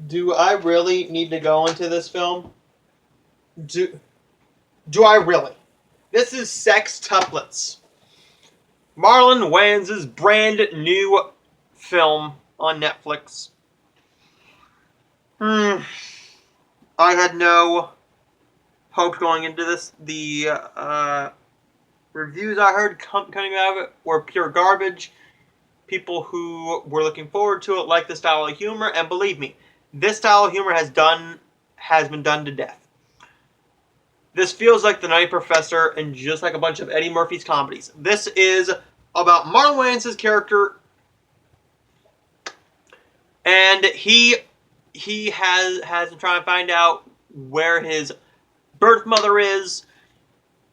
Do I really need to go into this film? Do do I really? This is Sextuplets. Marlon Wayans' brand new film on Netflix. I had no hope going into this. The reviews I heard coming out of it were pure garbage. People who were looking forward to it like the style of humor, and believe me, this style of humor has been done to death. This feels like The Nutty Professor and just like a bunch of Eddie Murphy's comedies. This is about Marlon Wayans' character, and he has been trying to find out where his birth mother is,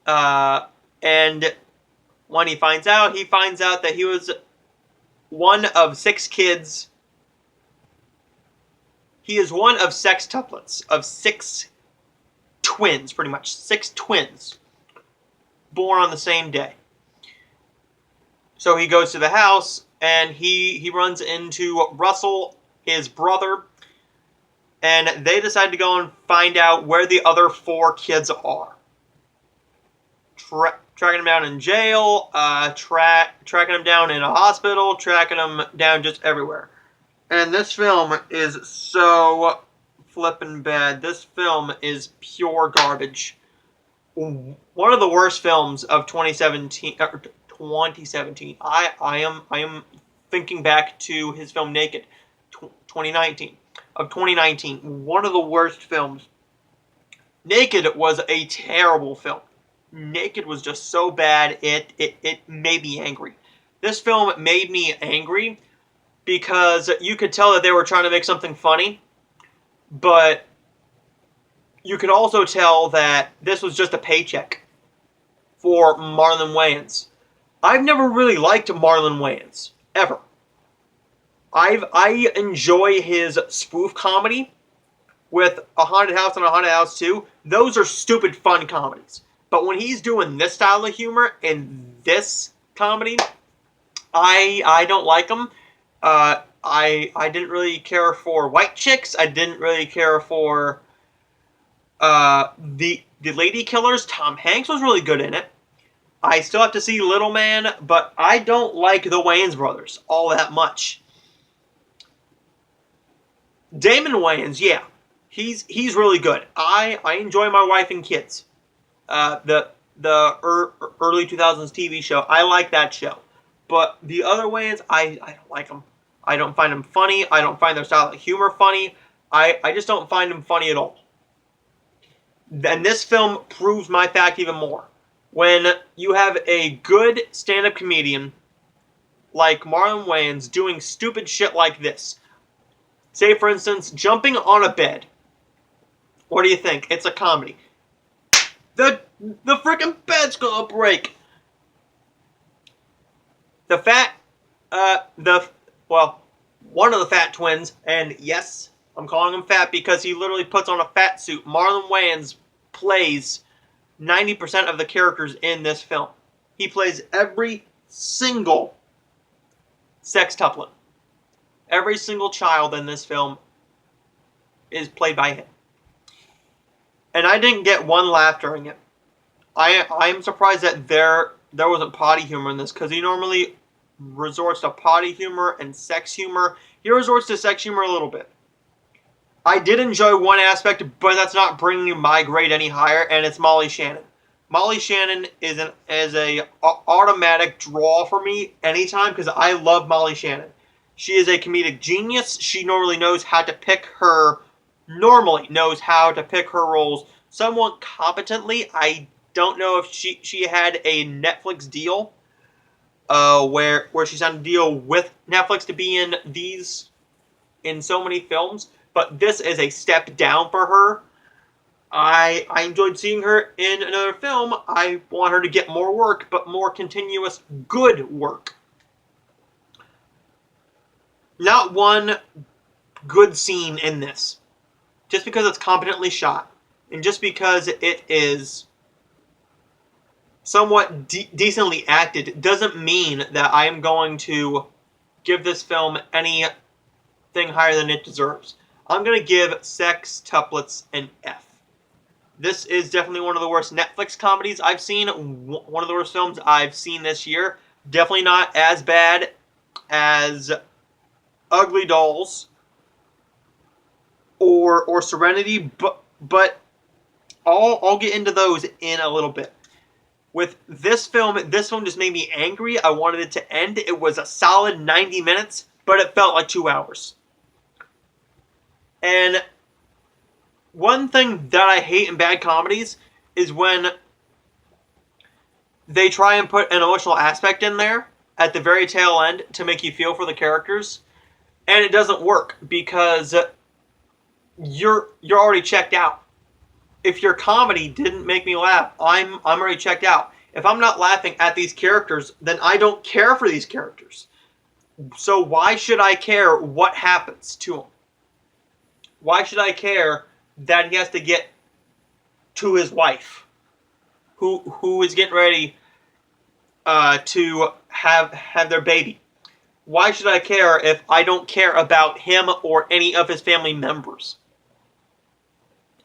and when he finds out that he was one of 6 kids. He is one of sextuplets, of 6 twins, pretty much. 6 twins born on the same day. So he goes to the house, and he runs into Russell, his brother, and they decide to go and find out where the other 4 kids are. Tracking them down in jail, tracking them down in a hospital, tracking them down just everywhere. And this film is so flippin' bad. This film is pure garbage. One of the worst films of 2017. 2017. I am thinking back to his film Naked, 2019. Of 2019, one of the worst films. Naked was a terrible film. Naked was just so bad, it made me angry. This film made me angry because you could tell that they were trying to make something funny, but you could also tell that this was just a paycheck for Marlon Wayans. I've never really liked Marlon Wayans, ever. I enjoy his spoof comedy with A Haunted House and A Haunted House 2. Those are stupid fun comedies. But when he's doing this style of humor in this comedy, I don't like him. I didn't really care for White Chicks. I didn't really care for the Lady Killers. Tom Hanks was really good in it. I still have to see Little Man, but I don't like the Wayans brothers all that much. Damon Wayans, yeah, he's really good. I enjoy My Wife and Kids. The early 2000s TV show. I like that show. But the other Wayans, I don't like them. I don't find them funny. I don't find their style of humor funny. I just don't find them funny at all. And this film proves my fact even more. When you have a good stand-up comedian like Marlon Wayans doing stupid shit like this. Say, for instance, jumping on a bed. What do you think? It's a comedy. The freaking bed's gonna break. One of the fat twins, and yes, I'm calling him fat because he literally puts on a fat suit. Marlon Wayans plays 90% of the characters in this film. He plays every single sextuplet. Every single child in this film is played by him. And I didn't get one laugh during it. I'm surprised that there wasn't potty humor in this, because he normally resorts to potty humor and sex humor. He resorts to sex humor a little bit. I did enjoy one aspect, but that's not bringing my grade any higher, and it's Molly Shannon. Molly Shannon is a automatic draw for me anytime, because I love Molly Shannon. She is a comedic genius. She normally knows how to pick her roles somewhat competently. I don't know if she had a Netflix deal where she signed a deal with Netflix to be in so many films, but this is a step down for her. I enjoyed seeing her in another film. I want her to get more work, but more continuous good work. Not one good scene in this. Just because it's competently shot, and just because it is somewhat decently acted, doesn't mean that I am going to give this film anything higher than it deserves. I'm going to give Sextuplets an F. This is definitely one of the worst Netflix comedies I've seen. One of the worst films I've seen this year. Definitely not as bad as Ugly Dolls or Serenity, but I'll get into those in a little bit. With this film just made me angry. I wanted it to end. It was a solid 90 minutes, but it felt like 2 hours. And one thing that I hate in bad comedies is when they try and put an emotional aspect in there at the very tail end to make you feel for the characters, and it doesn't work because you're already checked out. If your comedy didn't make me laugh, I'm already checked out. If I'm not laughing at these characters, then I don't care for these characters. So why should I care what happens to him? Why should I care that he has to get to his wife, who is getting ready to have their baby? Why should I care if I don't care about him or any of his family members?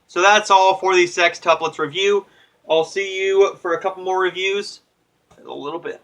So that's all for the Sextuplets review. I'll see you for a couple more reviews in a little bit.